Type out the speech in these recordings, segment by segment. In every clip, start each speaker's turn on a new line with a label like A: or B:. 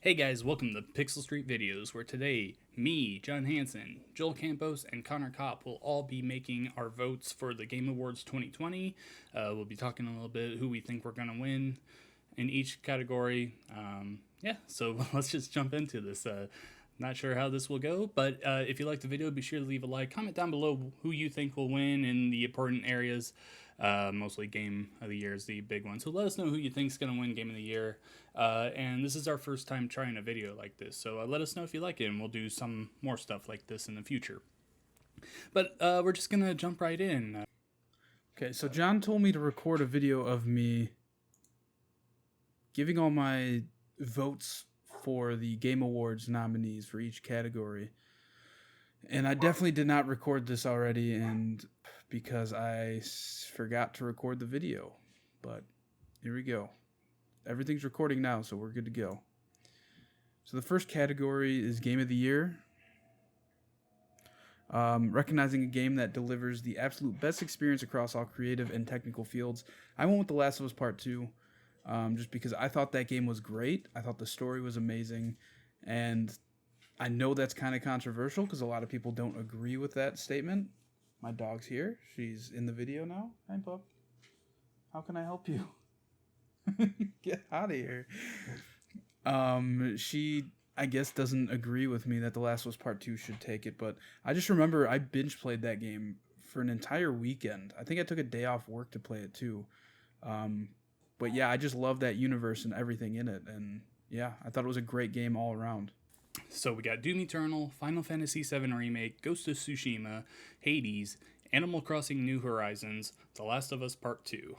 A: Hey guys, welcome to Pixel Street Videos, where today, me, John Hansen, Joel Campos, and Connor Kopp will all be making our votes for the Game Awards 2020. We'll be talking a little bit who we think we're going to win in each category. So let's just jump into this. Not sure how this will go, but if you like the video, be sure to leave a like. Comment down below who you think will win in the important areas. Mostly Game of the Year is the big one. So let us know who you think is going to win Game of the Year. And this is our first time trying a video like this. So let us know if you like it, and we'll do some more stuff like this in the future. But we're just going to jump right in.
B: Okay, so John told me to record a video of me giving all my votes for the Game Awards nominees for each category. And I definitely did not record this already, and because I forgot to record the video. But here we go. Everything's recording now, so we're good to go. So the first category is Game of the Year. Recognizing a game that delivers the absolute best experience across all creative and technical fields. I went with The Last of Us Part 2. Just because I thought that game was great. I thought the story was amazing. And I know that's kind of controversial because a lot of people don't agree with that statement. My dog's here. She's in the video now. Hi, pup. How can I help you? Get out of here. She, I guess, doesn't agree with me that The Last of Us Part 2 should take it. But I just remember I binge played that game for an entire weekend. I think I took a day off work to play it too. But yeah, I just love that universe and everything in it. And yeah, I thought it was a great game all around.
A: So we got Doom Eternal, Final Fantasy VII Remake, Ghost of Tsushima, Hades, Animal Crossing New Horizons, The Last of Us Part 2.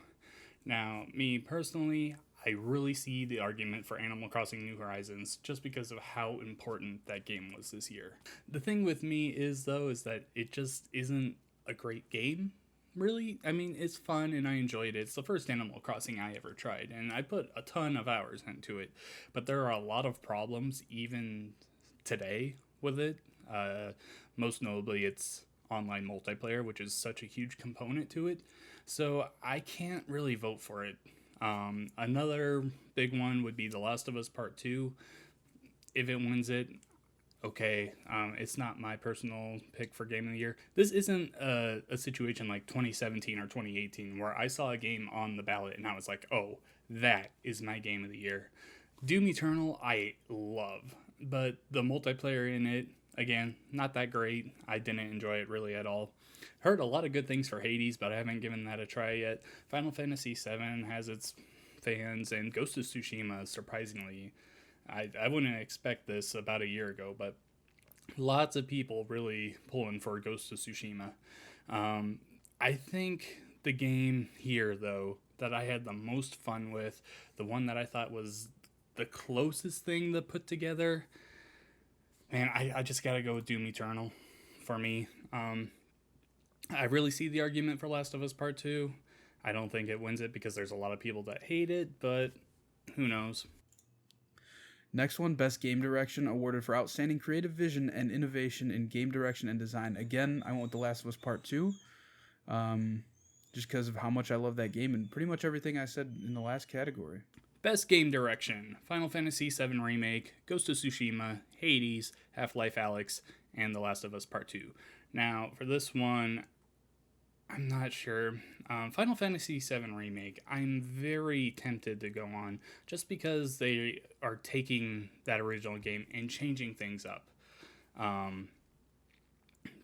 A: Now, me personally, I really see the argument for Animal Crossing New Horizons just because of how important that game was this year. The thing with me is that it just isn't a great game. Really, I mean, it's fun and I enjoyed it. It's the first Animal Crossing I ever tried, and I put a ton of hours into it. But there are a lot of problems even today with it. Most notably, it's online multiplayer, which is such a huge component to it. So I can't really vote for it. Another big one would be The Last of Us Part 2. If it wins it, okay, it's not my personal pick for Game of the Year. This isn't a situation like 2017 or 2018 where I saw a game on the ballot and I was like, oh, that is my Game of the Year. Doom Eternal, I love, but the multiplayer in it, again, not that great. I didn't enjoy it really at all. Heard a lot of good things for Hades, but I haven't given that a try yet. Final Fantasy VII has its fans, and Ghost of Tsushima, surprisingly, I wouldn't expect this about a year ago, but lots of people really pulling for Ghost of Tsushima. I think the game here, though, that I had the most fun with, the one that I thought was the closest thing to put together, man, I just gotta go with Doom Eternal for me. I really see the argument for Last of Us Part 2. I don't think it wins it because there's a lot of people that hate it, but who knows.
B: Next one, Best Game Direction, awarded for outstanding creative vision and innovation in game direction and design. Again, I went with The Last of Us Part 2, just because of how much I love that game and pretty much everything I said in the last category.
A: Best Game Direction, Final Fantasy VII Remake, Ghost of Tsushima, Hades, Half-Life Alyx, and The Last of Us Part 2. Now, for this one, I'm not sure. Final Fantasy VII Remake, I'm very tempted to go on just because they are taking that original game and changing things up.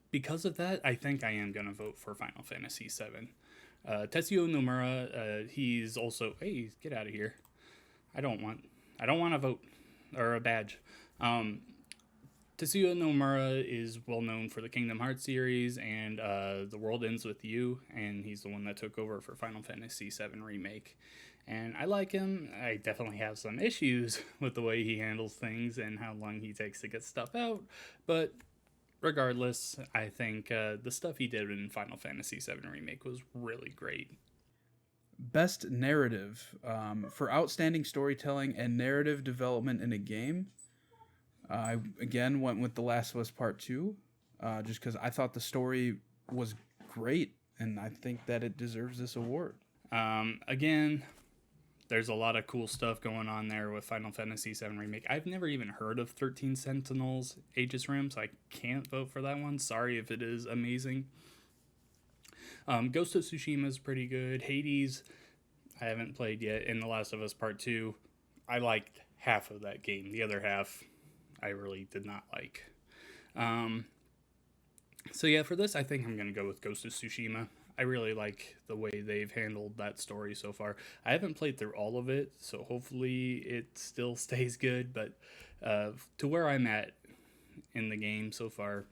A: Because of that, I think I am going to vote for Final Fantasy VII. Tetsuya Nomura, he's also... Hey, get out of here. I don't want a vote or a badge. Tetsuya Nomura is well known for the Kingdom Hearts series and The World Ends With You, and he's the one that took over for Final Fantasy VII Remake. And I like him. I definitely have some issues with the way he handles things and how long he takes to get stuff out, but regardless, I think the stuff he did in Final Fantasy VII Remake was really great.
B: Best Narrative, for outstanding storytelling and narrative development in a game. I, again, went with The Last of Us Part 2, just because I thought the story was great, and I think that it deserves this award.
A: Again, There's a lot of cool stuff going on there with Final Fantasy VII Remake. I've never even heard of 13 Sentinels Aegis Rim, so I can't vote for that one. Sorry if it is amazing. Ghost of Tsushima is pretty good. Hades, I haven't played yet. And The Last of Us Part 2, I liked half of that game. The other half, I really did not like. So yeah, for this, I think I'm going to go with Ghost of Tsushima. I really like the way they've handled that story so far. I haven't played through all of it, so hopefully it still stays good. But to where I'm at in the game so far,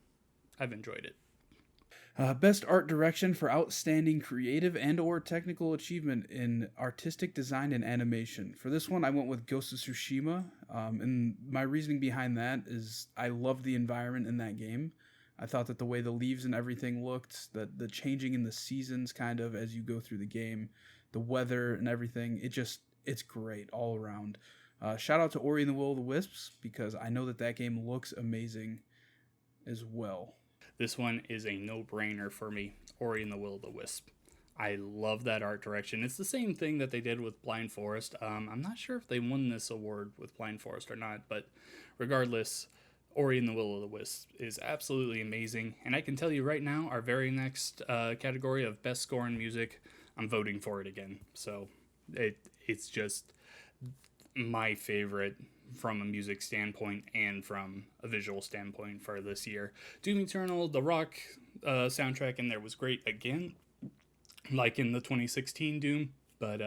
A: I've enjoyed it.
B: Best art direction for outstanding creative and or technical achievement in artistic design and animation. For this one, I went with Ghost of Tsushima, and my reasoning behind that is I love the environment in that game. I thought that the way the leaves and everything looked, the changing in the seasons kind of as you go through the game, the weather and everything, it's great all around. Shout out to Ori and the Will of the Wisps, because I know that game looks amazing as well.
A: This one is a no-brainer for me, Ori and the Will of the Wisp. I love that art direction. It's the same thing that they did with Blind Forest. I'm not sure if they won this award with Blind Forest or not, but regardless, Ori and the Will of the Wisp is absolutely amazing. And I can tell you right now, our very next category of Best Score in Music, I'm voting for it again. So it's just my favorite from a music standpoint and from a visual standpoint for this year. Doom Eternal, the rock soundtrack in there was great again, like in the 2016 Doom, but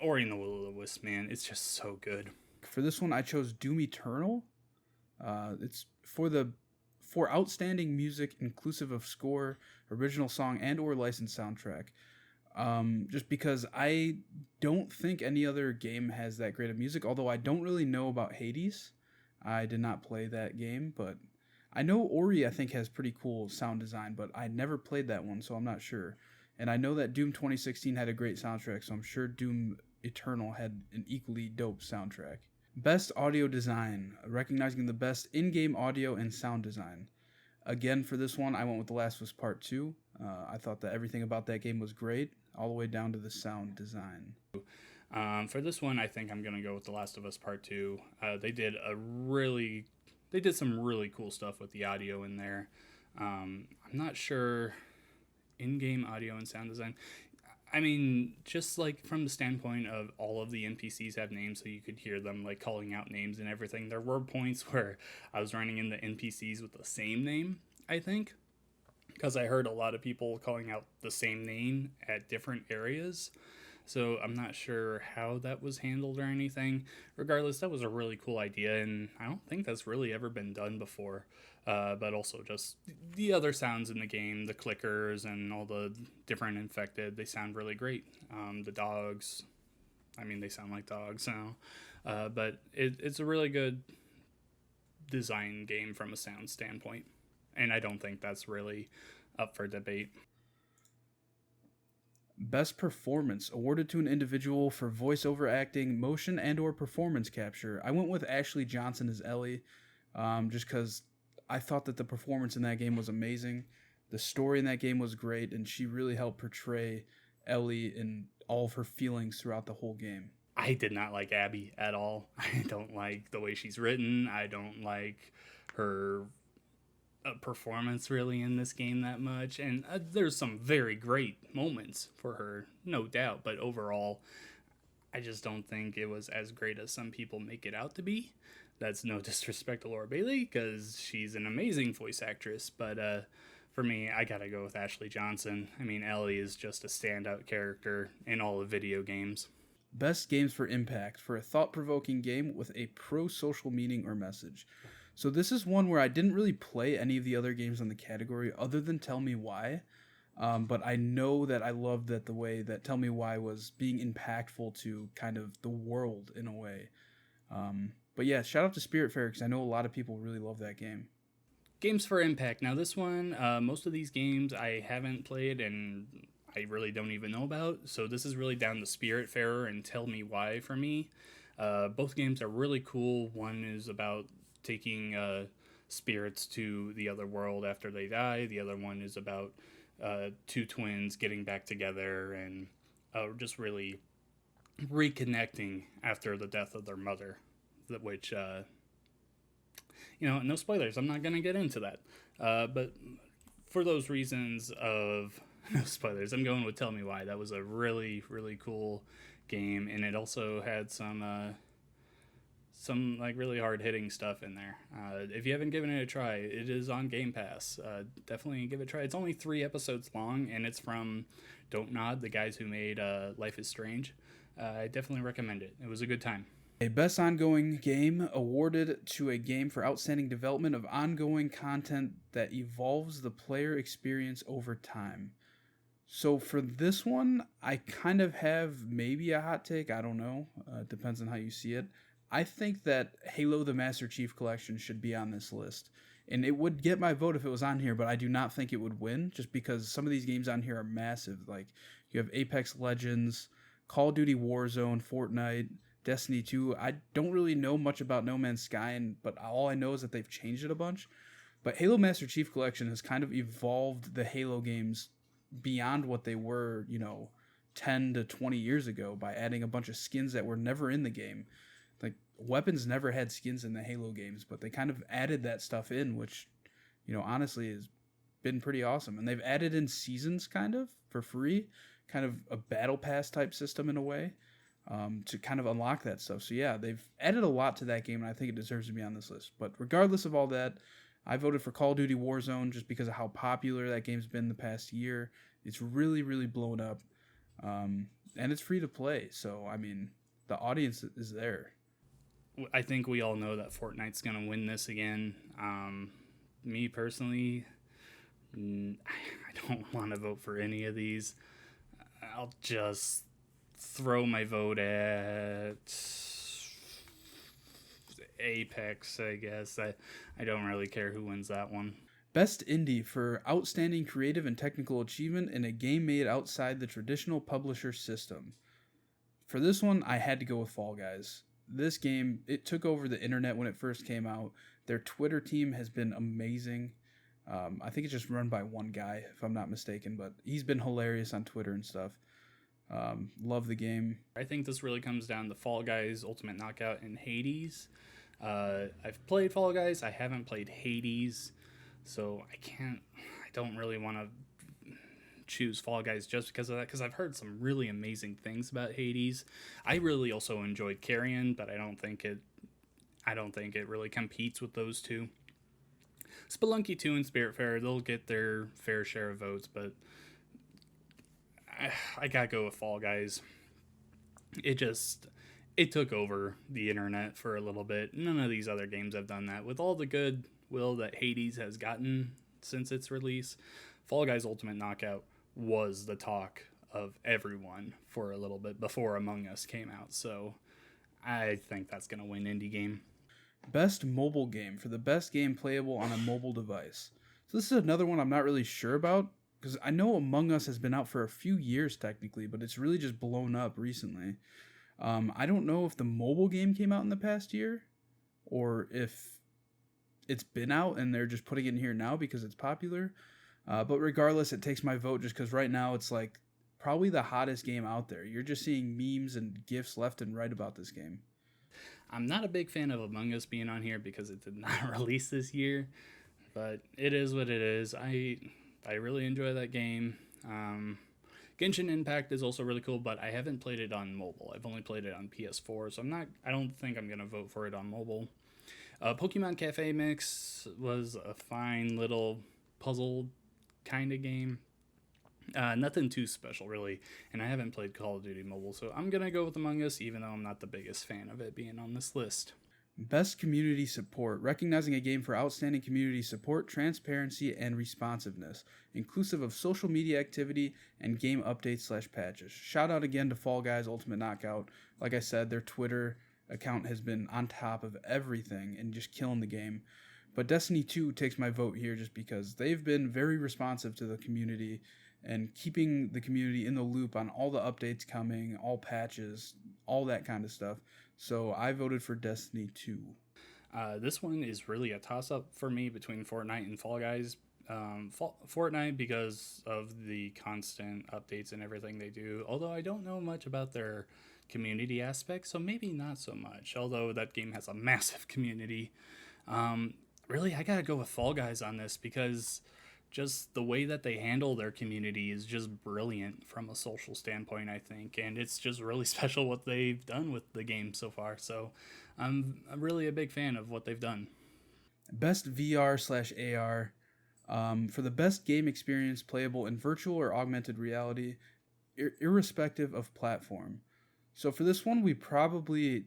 A: Ori and the Will of the Wisp, man, it's just so good.
B: For this one, I chose Doom Eternal. It's for outstanding music inclusive of score, original song, and or licensed soundtrack. Just because I don't think any other game has that great of music, although I don't really know about Hades. I did not play that game, but I know Ori, I think, has pretty cool sound design, but I never played that one, so I'm not sure. And I know that Doom 2016 had a great soundtrack, so I'm sure Doom Eternal had an equally dope soundtrack. Best audio design, recognizing the best in-game audio and sound design. Again, for this one, I went with The Last of Us Part 2. I thought that everything about that game was great, all the way down to the sound design.
A: For this one, I think I'm going to go with The Last of Us Part 2. They did some really cool stuff with the audio in there. I'm not sure in-game audio and sound design. I mean, just like from the standpoint of all of the NPCs have names, so you could hear them like calling out names and everything. There were points where I was running into NPCs with the same name, I think, because I heard a lot of people calling out the same name at different areas. So I'm not sure how that was handled or anything. Regardless, that was a really cool idea, and I don't think that's really ever been done before. But also just the other sounds in the game, the clickers and all the different infected, they sound really great. The dogs, I mean, they sound like dogs now. But it's a really good design game from a sound standpoint. And I don't think that's really up for debate.
B: Best performance, awarded to an individual for voiceover acting, motion, and or performance capture. I went with Ashley Johnson as Ellie, just because I thought that the performance in that game was amazing. The story in that game was great, and she really helped portray Ellie and all of her feelings throughout the whole game.
A: I did not like Abby at all. I don't like the way she's written. I don't like her performance really in this game that much. And there's some very great moments for her, no doubt. But overall, I just don't think it was as great as some people make it out to be. That's no disrespect to Laura Bailey, because she's an amazing voice actress. But for me, I gotta go with Ashley Johnson. I mean, Ellie is just a standout character in all of video games.
B: Best games for impact, for a thought-provoking game with a pro-social meaning or message. So this is one where I didn't really play any of the other games in the category other than Tell Me Why. But I know that I loved that the way that Tell Me Why was being impactful to kind of the world in a way. But yeah, shout out to Spiritfarer, because I know a lot of people really love that game.
A: Games for impact. Now this one, most of these games I haven't played and I really don't even know about. So this is really down to Spiritfarer and Tell Me Why for me. Both games are really cool. One is about taking spirits to the other world after they die. The other one is about two twins getting back together and just really reconnecting after the death of their mother, which no spoilers. I'm not gonna get into that, but for those reasons of no spoilers, I'm going with Tell Me Why. That was a really really cool game, and it also had some like really hard hitting stuff in there. If you haven't given it a try, it is on Game Pass. Definitely give it a try. It's only 3 episodes long, and it's from Don't Nod, the guys who made Life is Strange. I definitely recommend it. It was a good time.
B: A best ongoing game awarded to a game for outstanding development of ongoing content that evolves the player experience over time. So for this one, I kind of have maybe a hot take. I don't know. It depends on how you see it. I think that Halo the Master Chief Collection should be on this list. And it would get my vote if it was on here, but I do not think it would win just because some of these games on here are massive. Like you have Apex Legends, Call of Duty Warzone, Fortnite, Destiny 2. I don't really know much about No Man's Sky, but all I know is that they've changed it a bunch. But Halo Master Chief Collection has kind of evolved the Halo games beyond what they were, 10 to 20 years ago by adding a bunch of skins that were never in the game. Like weapons never had skins in the Halo games, but they kind of added that stuff in, which, honestly has been pretty awesome. And they've added in seasons kind of for free, kind of a battle pass type system in a way, to kind of unlock that stuff. So yeah, they've added a lot to that game, and I think it deserves to be on this list. But regardless of all that, I voted for Call of Duty Warzone just because of how popular that game's been the past year. It's really, really blown up, and it's free to play. So I mean, the audience is there.
A: I think we all know that Fortnite's going to win this again. Me personally, I don't want to vote for any of these. I'll just throw my vote at Apex, I guess. I don't really care who wins that one.
B: Best Indie for outstanding creative and technical achievement in a game made outside the traditional publisher system. For this one, I had to go with Fall Guys. This game, it took over the internet when it first came out. Their Twitter team has been amazing. I think it's just run by one guy, if I'm not mistaken, but he's been hilarious on Twitter and stuff. Love the game.
A: I think this really comes down to Fall Guys, Ultimate Knockout, and Hades. I've played Fall Guys. I haven't played Hades, so I don't really want to choose Fall Guys just because of that, because I've heard some really amazing things about Hades. I really also enjoyed Carrion, but I don't think it really competes with those two. Spelunky 2 and Spiritfarer, they'll get their fair share of votes, but I gotta go with Fall Guys. It took over the internet for a little bit. None of these other games have done that. With all the goodwill that Hades has gotten since its release, Fall Guys Ultimate Knockout was the talk of everyone for a little bit before Among Us came out. So I think that's going to win indie game.
B: Best mobile game for the best game playable on a mobile device. So this is another one I'm not really sure about, because I know Among Us has been out for a few years technically, but it's really just blown up recently. I don't know if the mobile game came out in the past year or if it's been out and they're just putting it in here now because it's popular. But regardless, it takes my vote just because right now it's like probably the hottest game out there. You're just seeing memes and GIFs left and right about this game.
A: I'm not a big fan of Among Us being on here because it did not release this year, but it is what it is. I really enjoy that game. Genshin Impact is also really cool, but I haven't played it on mobile. I've only played it on PS4, so I don't think I'm going to vote for it on mobile. Pokemon Cafe Mix was a fine little puzzle kind of game. Nothing too special, really, and I haven't played Call of Duty Mobile, so I'm going to go with Among Us, even though I'm not the biggest fan of it being on this list.
B: Best community support, recognizing a game for outstanding community support, transparency, and responsiveness, inclusive of social media activity and game updates/patches. Shout out again to Fall Guys Ultimate Knockout. Like I said, their Twitter account has been on top of everything and just killing the game. But Destiny 2 takes my vote here just because they've been very responsive to the community and keeping the community in the loop on all the updates coming, all patches, all that kind of stuff. So I voted for Destiny 2.
A: This one is really a toss-up for me between Fortnite and Fall Guys. Fortnite because of the constant updates and everything they do. Although I don't know much about their community aspect, so maybe not so much. Although that game has a massive community. Um, Really, I gotta go with Fall Guys on this because just the way that they handle their community is just brilliant from a social standpoint, I think. And it's just really special what they've done with the game so far. So I'm really a big fan of what they've done.
B: Best VR/AR. For the best game experience playable in virtual or augmented reality, irrespective of platform. So for this one, we probably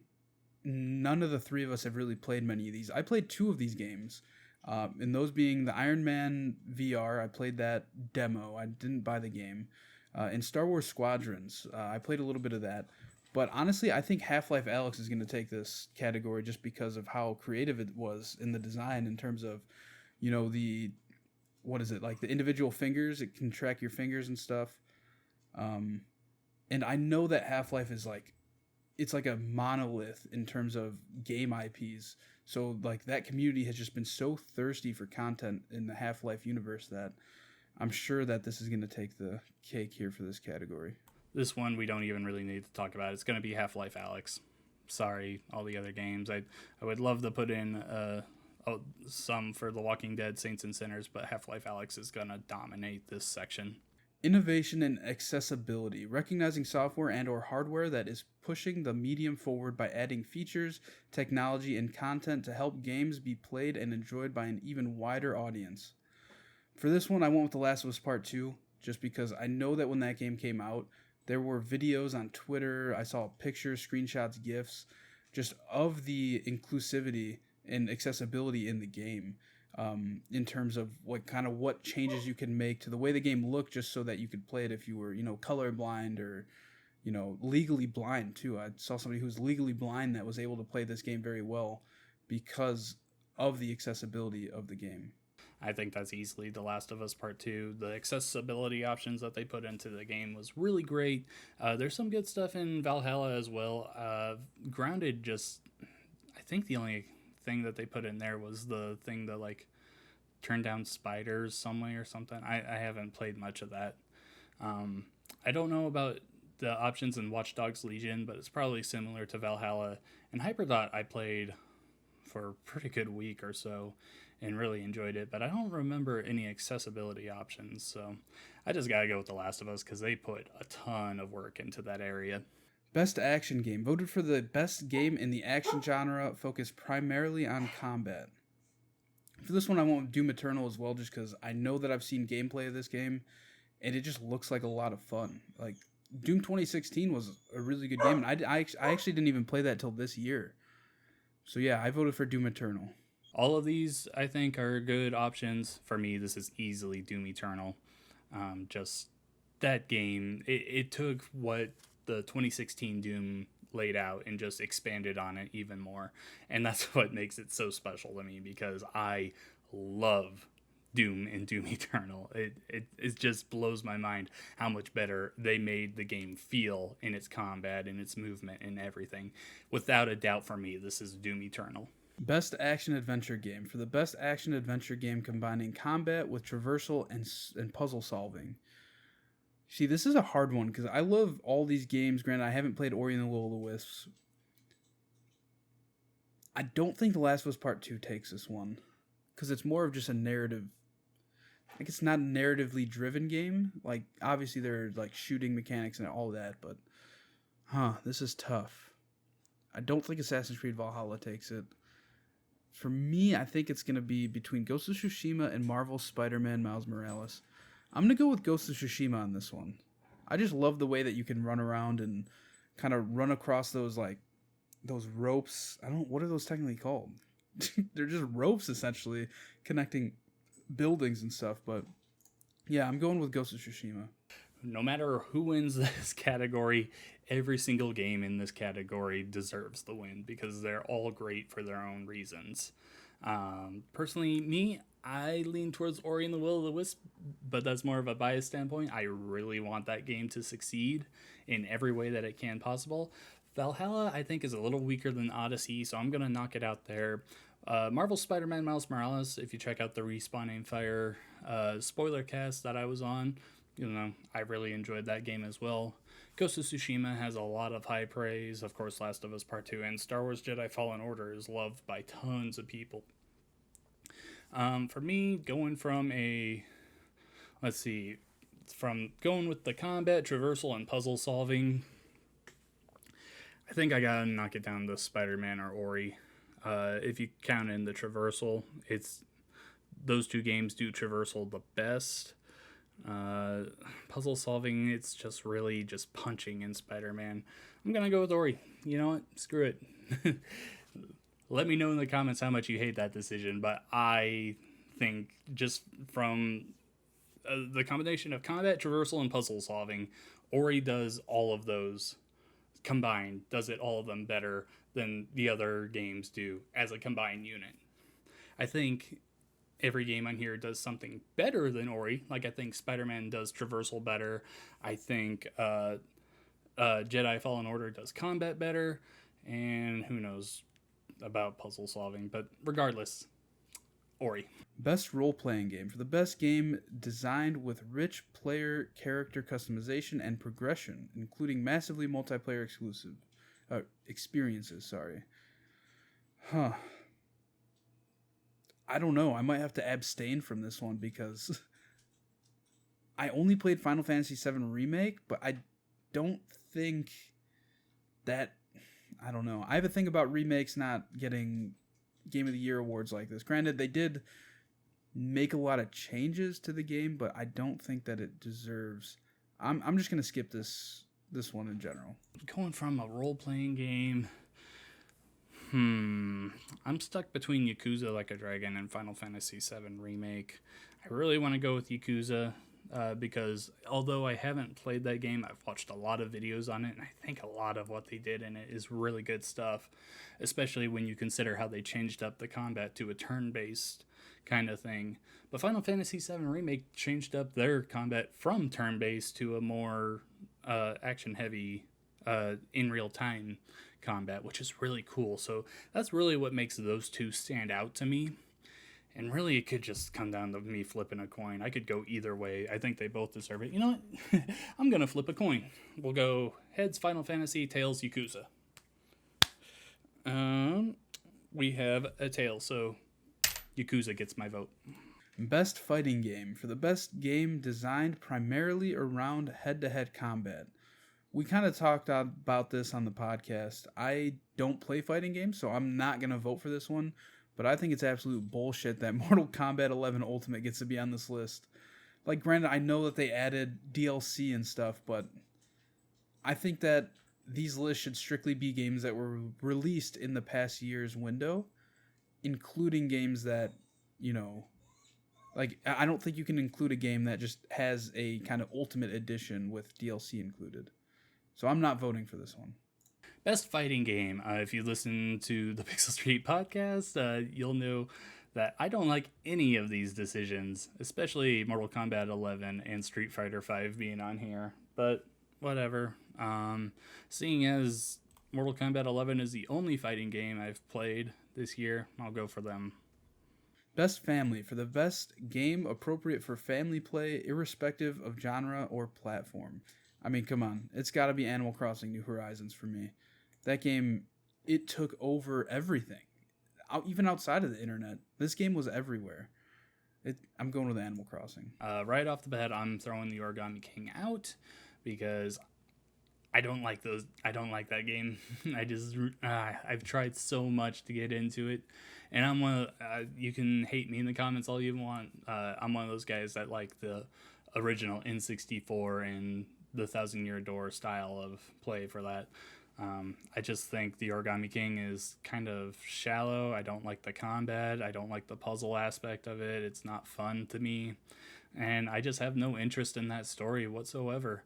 B: none of the three of us have really played many of these. I played two of these games, and those being the Iron Man VR. I played that demo. I didn't buy the game. And Star Wars Squadrons. I played a little bit of that. But honestly, I think Half-Life Alyx is going to take this category just because of how creative it was in the design in terms of, the what is it, like the individual fingers. It can track your fingers and stuff. And I know that Half-Life is it's like a monolith in terms of game IPs. So like that community has just been so thirsty for content in the Half-Life universe that I'm sure that this is going to take the cake here for this category.
A: This one we don't even really need to talk about. It's going to be Half-Life Alyx. Sorry, all the other games. I would love to put in some for The Walking Dead, Saints and Sinners, but Half-Life Alyx is going to dominate this section.
B: Innovation and accessibility, recognizing software and or hardware that is pushing the medium forward by adding features, technology, and content to help games be played and enjoyed by an even wider audience. For this one, I went with The Last of Us Part 2, just because I know that when that game came out, there were videos on Twitter, I saw pictures, screenshots, GIFs, just of the inclusivity and accessibility in the game. In terms of what changes you can make to the way the game looked, just so that you could play it if you were, colorblind or, legally blind too. I saw somebody who was legally blind that was able to play this game very well because of the accessibility of the game.
A: I think that's easily The Last of Us Part 2. The accessibility options that they put into the game was really great. There's some good stuff in Valhalla as well. Grounded just, I think the only thing that they put in there was the thing to turn down spiders some way or something. I haven't played much of that. I don't know about the options in Watch Dogs Legion, but it's probably similar to Valhalla. And Hyperdot I played for a pretty good week or so and really enjoyed it, but I don't remember any accessibility options, so I just gotta go with The Last of Us because they put a ton of work into that area.
B: Best action game, voted for the best game in the action genre, focused primarily on combat. For this one, I went with Doom Eternal as well, just because I know that I've seen gameplay of this game, and it just looks like a lot of fun. Like, Doom 2016 was a really good game, and I actually didn't even play that till this year. So yeah, I voted for Doom Eternal.
A: All of these, I think, are good options. For me, this is easily Doom Eternal. Just that game, it took what the 2016 Doom laid out and just expanded on it even more. And that's what makes it so special to me, because I love Doom and Doom Eternal. It just blows my mind how much better they made the game feel in its combat and its movement and everything. Without a doubt, for me, this is Doom Eternal.
B: Best action adventure game. For the best action adventure game combining combat with traversal and puzzle solving. See, this is a hard one because I love all these games. Granted, I haven't played Ori and the Will of the Wisps. I don't think The Last of Us Part 2 takes this one because it's more of just a narrative. Like, it's not a narratively driven game. Like, obviously there are shooting mechanics and all that, but this is tough. I don't think Assassin's Creed Valhalla takes it. For me, I think it's going to be between Ghost of Tsushima and Marvel's Spider-Man Miles Morales. I'm going to go with Ghost of Tsushima on this one. I just love the way that you can run around and kind of run across those ropes. What are those technically called? They're just ropes, essentially, connecting buildings and stuff. But yeah, I'm going with Ghost of Tsushima.
A: No matter who wins this category, every single game in this category deserves the win because they're all great for their own reasons. Personally, I lean towards Ori and the Will of the Wisp, but that's more of a biased standpoint. I really want that game to succeed in every way that it can possible. Valhalla, I think, is a little weaker than Odyssey, so I'm going to knock it out there. Marvel Spider-Man Miles Morales, if you check out the Respawning Fire spoiler cast that I was on, I really enjoyed that game as well. Ghost of Tsushima has a lot of high praise. Of course, Last of Us Part 2 and Star Wars Jedi Fallen Order is loved by tons of people. For me, going from going with the combat, traversal, and puzzle solving, I think I gotta knock it down to Spider-Man or Ori. If you count in the traversal, those two games do traversal the best. Puzzle solving, it's just really just punching in Spider-Man. I'm gonna go with Ori. You know what? Screw it. Let me know in the comments how much you hate that decision, but I think just from the combination of combat, traversal, and puzzle solving, Ori does all of those combined, does it all of them better than the other games do as a combined unit. I think every game on here does something better than Ori. Like, I think Spider-Man does traversal better. I think Jedi Fallen Order does combat better. And who knows about puzzle solving. But regardless, Ori.
B: Best role-playing game. For the best game designed with rich player character customization and progression, including massively multiplayer exclusive experiences. I don't know. I might have to abstain from this one because I only played Final Fantasy VII Remake, but I don't think that... I don't know. I have a thing about remakes not getting Game of the Year awards like this. Granted, they did make a lot of changes to the game, but I don't think that it deserves... I'm just going to skip this one in general.
A: Going from a role-playing game... I'm stuck between Yakuza Like a Dragon and Final Fantasy VII Remake. I really want to go with Yakuza because although I haven't played that game, I've watched a lot of videos on it, and I think a lot of what they did in it is really good stuff, especially when you consider how they changed up the combat to a turn-based kind of thing. But Final Fantasy VII Remake changed up their combat from turn-based to a more action-heavy, in real-time combat, which is really cool. So that's really what makes those two stand out to me. And really, it could just come down to me flipping a coin. I could go either way. I think they both deserve it. You know what? I'm going to flip a coin. We'll go heads Final Fantasy, tails Yakuza. We have a tail, so Yakuza gets my vote.
B: Best fighting game. For the best game designed primarily around head-to-head combat. We kind of talked about this on the podcast. I don't play fighting games, so I'm not going to vote for this one. But I think it's absolute bullshit that Mortal Kombat 11 Ultimate gets to be on this list. Like, granted, I know that they added DLC and stuff, but I think that these lists should strictly be games that were released in the past year's window, including games that, like, I don't think you can include a game that just has a kind of Ultimate Edition with DLC included. So I'm not voting for this one.
A: Best fighting game. If you listen to the Pixel Street podcast, you'll know that I don't like any of these decisions, especially Mortal Kombat 11 and Street Fighter 5 being on here. But whatever. Seeing as Mortal Kombat 11 is the only fighting game I've played this year, I'll go for them.
B: Best family. For the best game appropriate for family play, irrespective of genre or platform. I mean, come on. It's got to be Animal Crossing New Horizons for me. That game, it took over everything. Even outside of the internet. This game was everywhere. I'm going with Animal Crossing.
A: Right off the bat, I'm throwing the Origami King out because I don't like those. I don't like that game. I've tried so much to get into it. And I'm one of, you can hate me in the comments all you want. I'm one of those guys that like the original N64 and the 1,000-Year Door style of play for that. I just think the Origami King is kind of shallow. I don't like the combat. I don't like the puzzle aspect of it. It's not fun to me. And I just have no interest in that story whatsoever.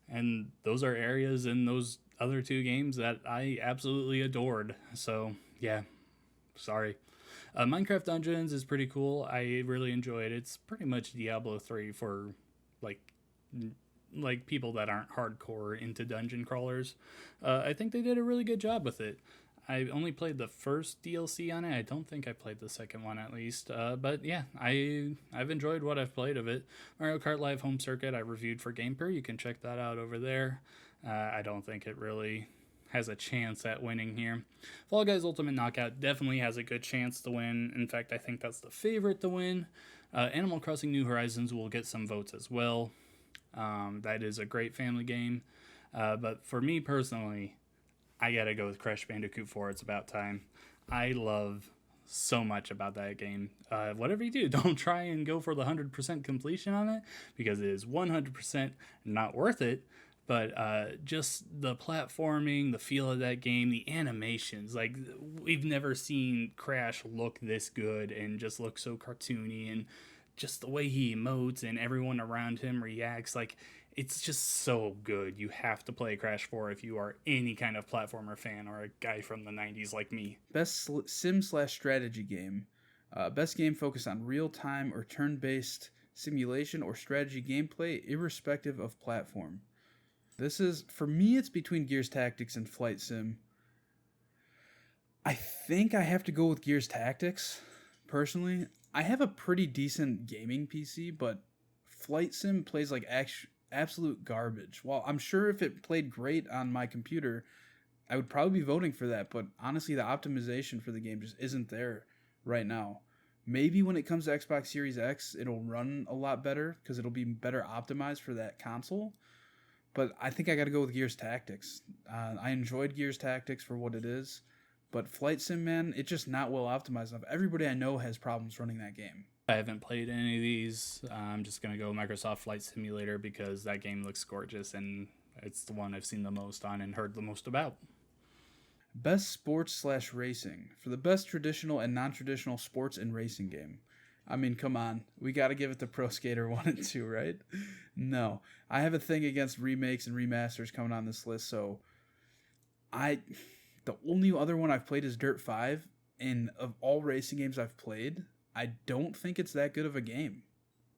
A: And those are areas in those other two games that I absolutely adored. So, yeah, sorry. Minecraft Dungeons is pretty cool. I really enjoy it. It's pretty much Diablo 3 for, like people that aren't hardcore into dungeon crawlers. I think they did a really good job with it. I only played the first DLC on it. I don't think I played the second one at least. But yeah, I've enjoyed what I've played of it. Mario Kart Live Home Circuit I reviewed for GamePer. You can check that out over there. I don't think it really has a chance at winning here. Fall Guys Ultimate Knockout definitely has a good chance to win. In fact, I think that's the favorite to win. Animal Crossing New Horizons will get some votes as well. That is a great family game. But for me personally, I gotta go with Crash Bandicoot 4. It's about time. I love so much about that game. Whatever you do, don't try and go for the 100% completion on it, because it is 100% not worth it. But just the platforming, the feel of that game, the animations, like we've never seen Crash look this good and just look so cartoony, and just the way he emotes and everyone around him reacts, like it's just so good. You have to play Crash 4 if you are any kind of platformer fan or a guy from the 90s like me.
B: Best sim/strategy game. Best game focused on real-time or turn-based simulation or strategy gameplay, irrespective of platform. This is, for me, it's between Gears Tactics and Flight Sim. I think I have to go with Gears Tactics, personally. I have a pretty decent gaming PC, but Flight Sim plays like absolute garbage. While I'm sure if it played great on my computer, I would probably be voting for that, but honestly, the optimization for the game just isn't there right now. Maybe when it comes to Xbox Series X, it'll run a lot better because it'll be better optimized for that console. But I think I got to go with Gears Tactics. I enjoyed Gears Tactics for what it is, but Flight Sim, man, it's just not well optimized enough. Everybody I know has problems running that game.
A: I haven't played any of these. I'm just going to go Microsoft Flight Simulator because that game looks gorgeous and it's the one I've seen the most on and heard the most about.
B: Best sports/racing. For the best traditional and non-traditional sports and racing game. I mean, come on. We got to give it to Pro Skater 1 and 2, right? No. I have a thing against remakes and remasters coming on this list, so the only other one I've played is Dirt 5, and of all racing games I've played, I don't think it's that good of a game.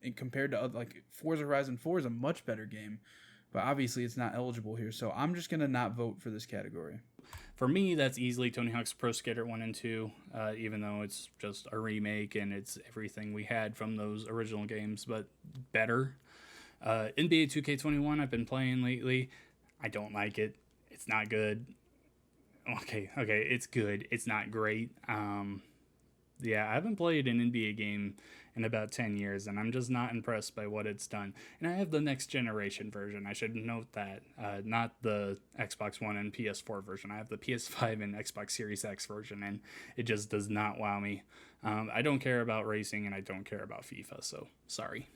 B: And compared to, like, Forza Horizon 4 is a much better game, but obviously it's not eligible here, so I'm just going to not vote for this category.
A: For me, that's easily Tony Hawk's Pro Skater 1 and 2, even though it's just a remake and it's everything we had from those original games, but better. NBA 2K21 I've been playing lately. I don't like it. It's not good. Okay, it's good. It's not great. Yeah, I haven't played an NBA game in about 10 years, and I'm just not impressed by what it's done. And I have the next generation version. I should note that, not the Xbox One and PS4 version. I have the PS5 and Xbox Series X version, and it just does not wow me. I don't care about racing, and I don't care about FIFA, so sorry.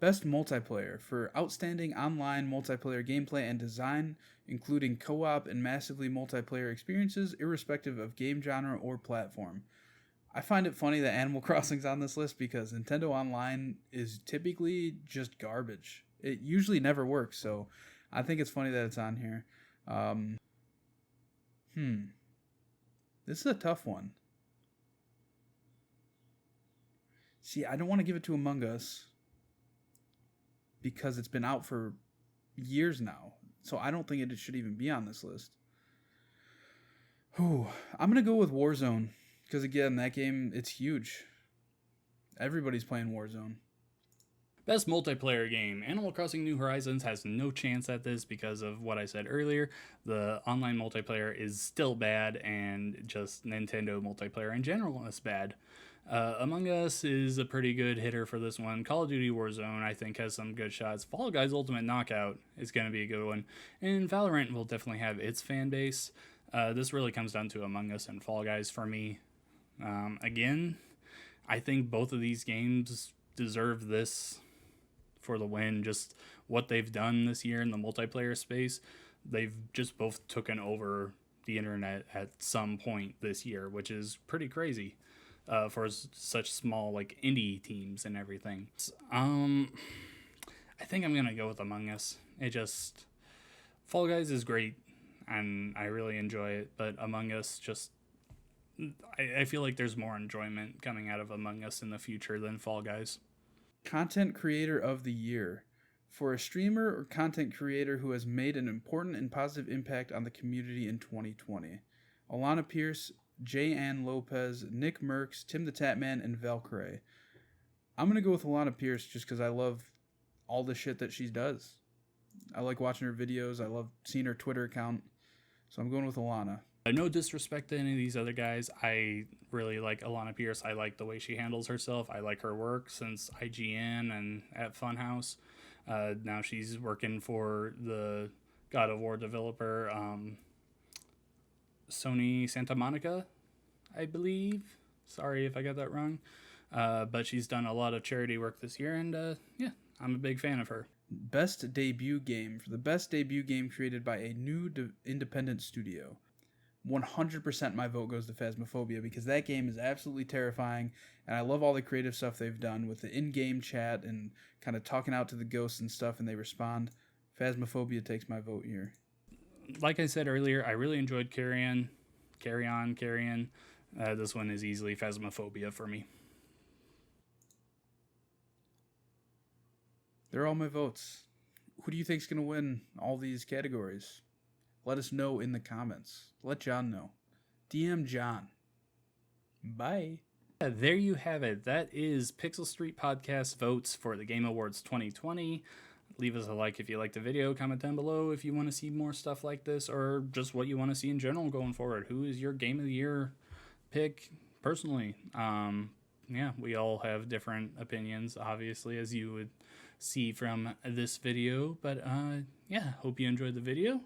B: Best multiplayer. For outstanding online multiplayer gameplay and design, including co-op and massively multiplayer experiences, irrespective of game genre or platform. I find it funny that Animal Crossing's on this list because Nintendo Online is typically just garbage. It usually never works, so I think it's funny that it's on here. This is a tough one. See, I don't want to give it to Among Us because it's been out for years now, so I don't think it should even be on this list. I'm going to go with Warzone. Because again, that game, it's huge. Everybody's playing Warzone.
A: Best multiplayer game. Animal Crossing New Horizons has no chance at this because of what I said earlier. The online multiplayer is still bad, and just Nintendo multiplayer in general is bad. Among Us is a pretty good hitter for this one. Call of Duty Warzone, I think, has some good shots. Fall Guys Ultimate Knockout is going to be a good one. And Valorant will definitely have its fan base. This really comes down to Among Us and Fall Guys for me. Again, I think both of these games deserve this for the win. Just what they've done this year in the multiplayer space, they've just both taken over the internet at some point this year, which is pretty crazy for such small like indie teams and everything. I think I'm gonna go with Among Us. Fall Guys is great and I really enjoy it, but Among Us just, I feel like there's more enjoyment coming out of Among Us in the future than Fall Guys.
B: Content Creator of the Year. For a streamer or content creator who has made an important and positive impact on the community in 2020. Alana Pierce, J. Ann Lopez, Nick Merckx, Tim the Tatman, and Valkyrie. I'm going to go with Alana Pierce just because I love all the shit that she does. I like watching her videos. I love seeing her Twitter account. So I'm going with Alana.
A: No disrespect to any of these other guys. I really like Alana Pierce. I like the way she handles herself. I like her work since IGN and at Funhouse. Now she's working for the God of War developer, Sony Santa Monica, I believe. Sorry if I got that wrong. But she's done a lot of charity work this year, and yeah, I'm a big fan of her.
B: Best debut game. For the best debut game created by a new independent studio, 100% my vote goes to Phasmophobia, because that game is absolutely terrifying, and I love all the creative stuff they've done with the in-game chat and kind of talking out to the ghosts and stuff, and they respond. Phasmophobia takes my vote here.
A: Like I said earlier, I really enjoyed Carry On. This one is easily Phasmophobia for me.
B: They're all my votes. Who do you think's going to win all these categories? Let us know in the comments. Let John know. DM John. Bye.
A: There you have it. That is Pixel Street Podcast votes for the Game Awards 2020. Leave us a like if you liked the video. Comment down below if you want to see more stuff like this, or just what you want to see in general going forward. Who is your Game of the Year pick personally? Yeah, we all have different opinions, obviously, as you would see from this video. But yeah, hope you enjoyed the video,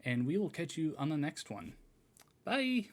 A: and we will catch you on the next one. Bye!